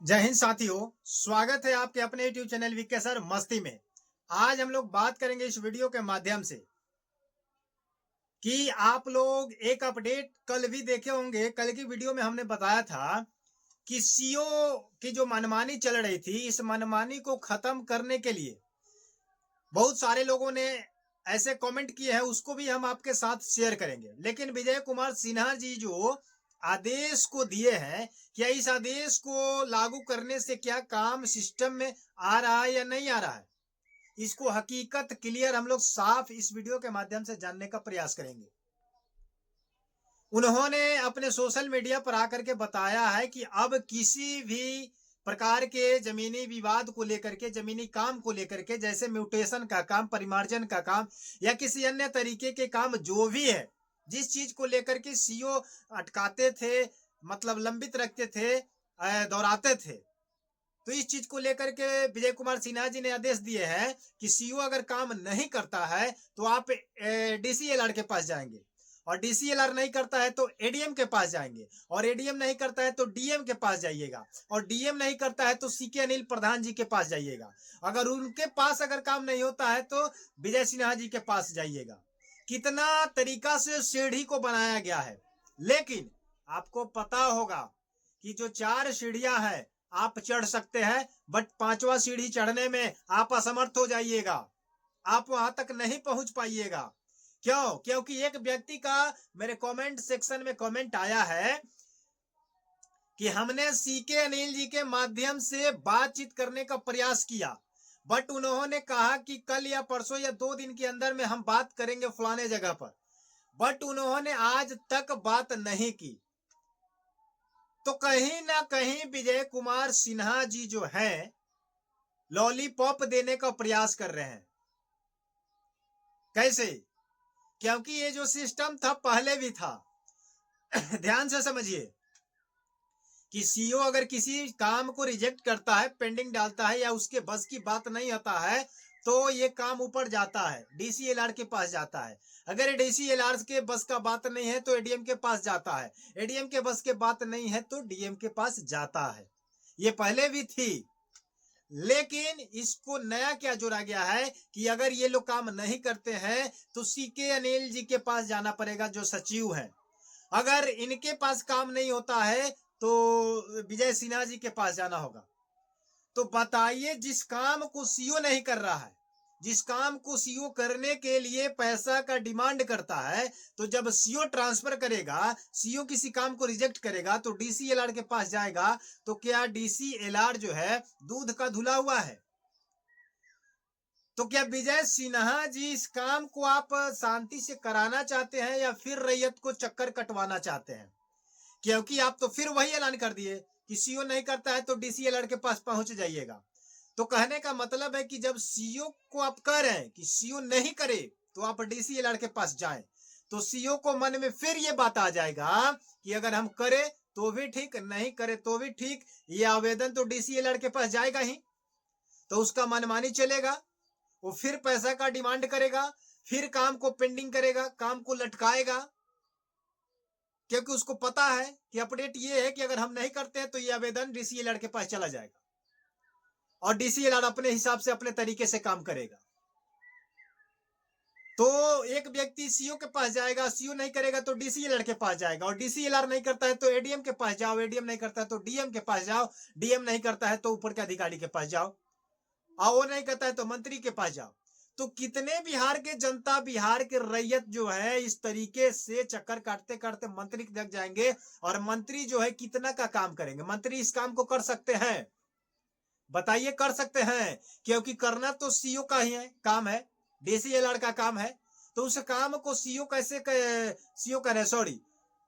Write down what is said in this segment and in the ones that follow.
जय हिंद साथियों। स्वागत है आपके अपने यूट्यूब चैनल विके सर मस्ती में। आज हम लोग बात करेंगे इस वीडियो के माध्यम से कि आप लोग एक अपडेट कल भी देखे होंगे। कल की वीडियो में हमने बताया था कि सीओ की जो मनमानी चल रही थी, इस मनमानी को खत्म करने के लिए बहुत सारे लोगों ने ऐसे कमेंट किए हैं, उसको भी हम आपके साथ शेयर करेंगे। लेकिन विजय कुमार सिन्हा जी जो आदेश को दिए हैं, क्या इस आदेश को लागू करने से क्या काम सिस्टम में आ रहा है या नहीं आ रहा है, इसको हकीकत क्लियर हम लोग साफ इस वीडियो के माध्यम से जानने का प्रयास करेंगे। उन्होंने अपने सोशल मीडिया पर आकर के बताया है कि अब किसी भी प्रकार के जमीनी विवाद को लेकर के, जमीनी काम को लेकर के, जैसे म्यूटेशन का काम, परिमार्जन का काम या किसी अन्य तरीके के काम जो भी है, जिस चीज को लेकर के सीओ अटकाते थे, मतलब लंबित रखते थे, दोहराते थे, तो इस चीज को लेकर के विजय कुमार सिन्हा जी ने आदेश दिए हैं कि सीओ अगर काम नहीं करता है तो आप डीसीएलआर के पास जाएंगे, और डीसीएलआर नहीं करता है तो एडीएम के पास जाएंगे, और एडीएम नहीं करता है तो डीएम के पास जाइएगा, और डीएम नहीं करता है तो सीके अनिल प्रधान जी के पास जाइएगा। अगर उनके पास अगर काम नहीं होता है तो विजय सिन्हा जी के पास जाइएगा। कितना तरीका से सीढ़ी को बनाया गया है। लेकिन आपको पता होगा कि जो 4 सीढ़ियां हैं आप चढ़ सकते हैं, बट 5वां सीढ़ी चढ़ने में आप असमर्थ हो जाइएगा, आप वहां तक नहीं पहुंच पाइएगा। क्यों? क्योंकि एक व्यक्ति का मेरे कमेंट सेक्शन में कमेंट आया है कि हमने सीके अनिल जी के माध्यम से बातचीत करने का प्रयास किया, बट उन्होंने कहा कि कल या परसों या 2 दिन के अंदर में हम बात करेंगे फलाने जगह पर, बट उन्होंने आज तक बात नहीं की। तो कहीं ना कहीं विजय कुमार सिन्हा जी जो हैं लॉलीपॉप देने का प्रयास कर रहे हैं। कैसे? क्योंकि ये जो सिस्टम था पहले भी था। ध्यान से समझिए कि सीओ अगर किसी काम को रिजेक्ट करता है, पेंडिंग डालता है या उसके बस की बात नहीं होता है, तो ये काम ऊपर जाता है, डीसीएलआर के पास जाता है। अगर डीसीएलआर के बस का बात नहीं है तो एडीएम के पास जाता है, एडीएम के बस के बात नहीं है तो डीएम के पास जाता है। ये पहले भी थी, लेकिन इसको नया क्या जोड़ा गया है कि अगर ये लोग काम नहीं करते हैं तो सीके अनिल जी के पास जाना पड़ेगा, जो सचिव हैं। अगर इनके पास काम नहीं होता है तो विजय सिन्हा जी के पास जाना होगा। तो बताइए, जिस काम को सीओ नहीं कर रहा है, जिस काम को सीओ करने के लिए पैसा का डिमांड करता है, तो जब सीओ ट्रांसफर करेगा, सीओ किसी काम को रिजेक्ट करेगा तो डीसीएलआर के पास जाएगा, तो क्या डीसीएलआर जो है दूध का धुला हुआ है? तो क्या विजय सिन्हा जी इस काम को आप शांति से कराना चाहते हैं या फिर रैयत को चक्कर कटवाना चाहते हैं? क्योंकि आप तो फिर वही ऐलान कर दिए कि सीओ नहीं करता है तो डीसीएलआर के पास पहुंच जाइएगा। तो कहने का मतलब है कि जब सीओ को आप कह रहे हैं कि सीओ नहीं करे तो आप डीसीएलआर के पास जाएं, तो सीओ को मन में फिर ये बात आ जाएगा कि अगर हम करें तो भी ठीक, नहीं करे तो भी ठीक, ये आवेदन तो डीसीएलआर के पास जाएगा ही। तो उसका मनमानी चलेगा, वो फिर पैसा का डिमांड करेगा, फिर काम को पेंडिंग करेगा, काम को लटकाएगा, क्योंकि उसको पता है कि अपडेट ये है कि अगर हम नहीं करते हैं तो ये आवेदन डीसीएलआर के पास चला जाएगा, और डीसीएलआर अपने हिसाब से अपने तरीके से काम करेगा। तो एक व्यक्ति सीओ के पास जाएगा, सीओ नहीं करेगा तो डीसीएलआर के पास जाएगा, और डीसीएलआर नहीं करता है तो एडीएम के पास जाओ, एडीएम नहीं करता है तो डीएम के पास जाओ, डीएम नहीं करता है तो ऊपर के अधिकारी के पास जाओ, और वो नहीं करता है तो मंत्री के पास जाओ। तो कितने बिहार के जनता, बिहार के रैयत जो है इस तरीके से चक्कर काटते काटते मंत्री तक जाएंगे, और मंत्री जो है कितना का काम करेंगे? मंत्री इस काम को कर सकते हैं? बताइए, कर सकते हैं? क्योंकि करना तो सीओ का ही है, काम है, डीसीएलआर का काम है। तो उस काम को सीओ कैसे सीओ कह रहे, सॉरी,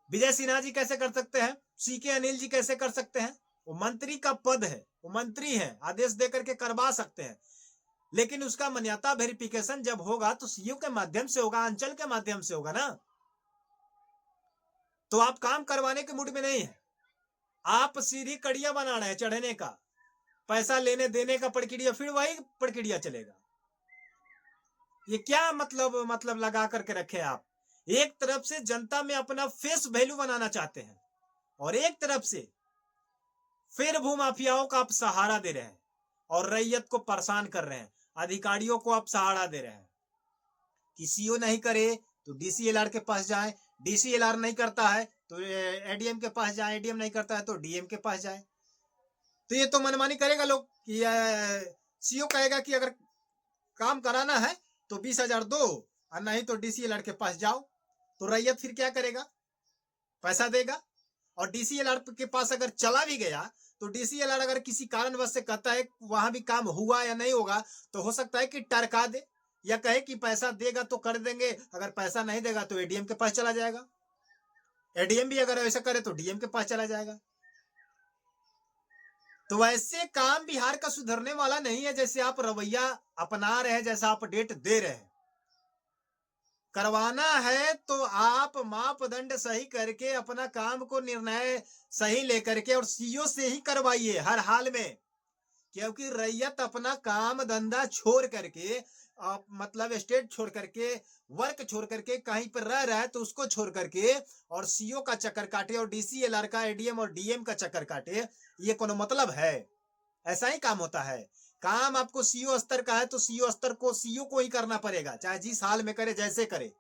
विजय सिन्हा जी कैसे कर सकते हैं? सीके अनिल जी कैसे कर सकते हैं? वो मंत्री का पद है, वो मंत्री है, आदेश देकर के करवा सकते हैं, लेकिन उसका मान्यता वेरिफिकेशन जब होगा तो सीओ के माध्यम से होगा, अंचल के माध्यम से होगा ना। तो आप काम करवाने के मूड में नहीं है, आप सीधी कड़िया बना रहे हैं चढ़ने का, पैसा लेने देने का प्रक्रिया, फिर वही प्रक्रिया चलेगा। ये क्या मतलब लगा करके रखे आप? एक तरफ से जनता में अपना फेस वैल्यू बनाना चाहते हैं, और एक तरफ से फिर भूमाफियाओं का आप सहारा दे रहे हैं और रैयत को परेशान कर रहे हैं, अधिकारियों को आप सहारा दे रहे हैं कि सीओ नहीं करे तो डीसीएलआर के पास जाए, डीसीएलआर नहीं करता है तो एडीएम के पास जाए, एडीएम नहीं करता है तो डीएम के पास जाए। तो ये तो मनमानी करेगा लोग कि सीओ कहेगा कि अगर काम कराना है तो 20,000 दो और नहीं तो डीसीएलआर के पास जाओ। तो रैयत फिर क्या करेगा? पैसा देगा। और डीसीएलआर के पास अगर चला भी गया तो डीसीएलआर अगर किसी कारणवश से कहता है वहां भी काम हुआ या नहीं होगा तो हो सकता है कि टरका दे या कहे कि पैसा देगा तो कर देंगे, अगर पैसा नहीं देगा तो एडीएम के पास चला जाएगा। एडीएम भी अगर ऐसा करे तो डीएम के पास चला जाएगा। तो वैसे काम बिहार का सुधरने वाला नहीं है जैसे आप रवैया अपना रहे हैं, जैसा आप डेट दे रहे हैं। करवाना है तो आप मापदंड सही करके अपना काम को निर्णय सही लेकर के और सीओ से ही करवाइए हर हाल में, क्योंकि रैयत अपना काम धंधा छोड़ करके मतलब स्टेट छोड़ करके वर्क छोड़ करके कहीं पर रह रहा है तो उसको छोड़ करके और सीओ का चक्कर काटे और डीसीएलआर का एडीएम और डीएम का चक्कर काटे, ये कोनो मतलब है? ऐसा ही काम होता है। काम आपको सीओ स्तर का है तो सीओ स्तर को सीओ को ही करना पड़ेगा, चाहे जिस हाल में करे जैसे करे,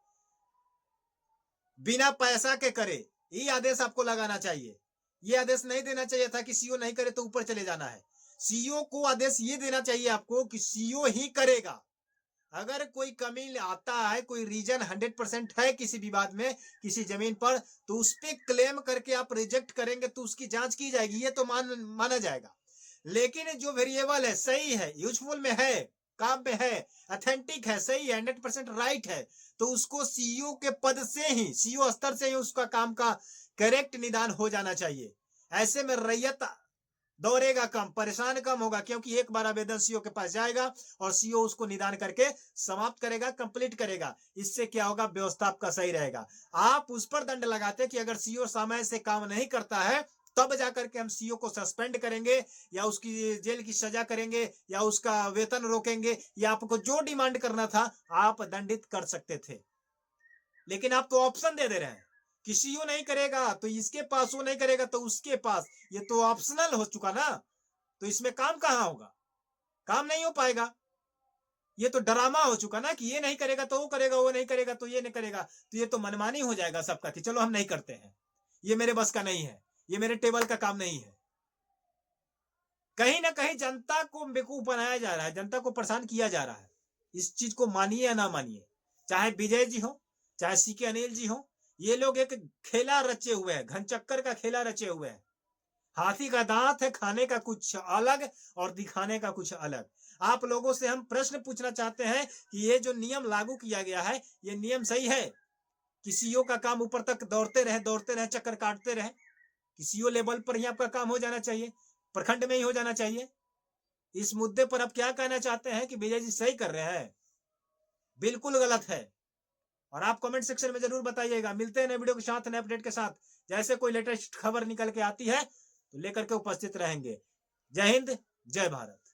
बिना पैसा के करे। ये आदेश आपको लगाना चाहिए। ये आदेश नहीं देना चाहिए था कि सीओ नहीं करे तो ऊपर चले जाना है। सीओ को आदेश ये देना चाहिए आपको कि सीओ ही करेगा। अगर कोई कमी आता है, कोई रीजन 100% है किसी विवाद में किसी जमीन पर, तो उस पर क्लेम करके आप रिजेक्ट करेंगे तो उसकी जांच की जाएगी, ये तो माना जाएगा। लेकिन जो वेरिएबल है सही है, यूजफुल में है, काम में है, ऑथेंटिक है, सही है, 100% राइट है, तो उसको सीईओ के पद से ही, सीईओ स्तर से ही उसका काम का करेक्ट निदान हो जाना चाहिए। ऐसे में रैयत दौड़ेगा कम, परेशान कम होगा, क्योंकि एक बार आवेदन सीओ के पास जाएगा और सीओ उसको निदान करके समाप्त करेगा, कंप्लीट करेगा। इससे क्या होगा? व्यवस्था आपका सही रहेगा। आप उस पर दंड लगाते कि अगर सीओ समय से काम नहीं करता है तब जाकर के हम सीओ को सस्पेंड करेंगे या उसकी जेल की सजा करेंगे या उसका वेतन रोकेंगे या आपको जो डिमांड करना था आप दंडित कर सकते थे। लेकिन आप तो ऑप्शन दे रहे हैं कि सीओ नहीं करेगा तो इसके पास, वो नहीं करेगा तो उसके पास। ये तो ऑप्शनल हो चुका ना, तो इसमें काम कहां होगा? काम नहीं हो पाएगा। ये तो ड्रामा हो चुका ना कि ये नहीं करेगा तो वो करेगा, वो नहीं करेगा तो ये नहीं करेगा। तो ये तो मनमानी हो जाएगा सबका कि चलो हम नहीं करते हैं, ये मेरे बस का नहीं है, ये मेरे टेबल का काम नहीं है। कहीं ना कहीं जनता को बेवकूफ बनाया जा रहा है, जनता को परेशान किया जा रहा है। इस चीज को मानिए या ना मानिए, चाहे विजय जी हो चाहे सीके अनिल जी हो, ये लोग एक खेला रचे हुए हैं, घनचक्कर का खेला रचे हुए हैं। हाथी का दांत है, खाने का कुछ अलग और दिखाने का कुछ अलग। आप लोगों से हम प्रश्न पूछना चाहते हैं कि ये जो नियम लागू किया गया है ये नियम सही है कि सीओ का काम ऊपर तक दौड़ते रहे, चक्कर काटते रहे? कि सीओ लेवल पर ही आपका काम हो जाना चाहिए, प्रखंड में ही हो जाना चाहिए? इस मुद्दे पर आप क्या कहना चाहते हैं कि विजय जी सही कर रहे हैं? बिल्कुल गलत है। और आप कमेंट सेक्शन में जरूर बताइएगा। मिलते हैं नए वीडियो के साथ, नए अपडेट के साथ। जैसे कोई लेटेस्ट खबर निकल के आती है तो लेकर के उपस्थित रहेंगे। जय हिंद, जय भारत।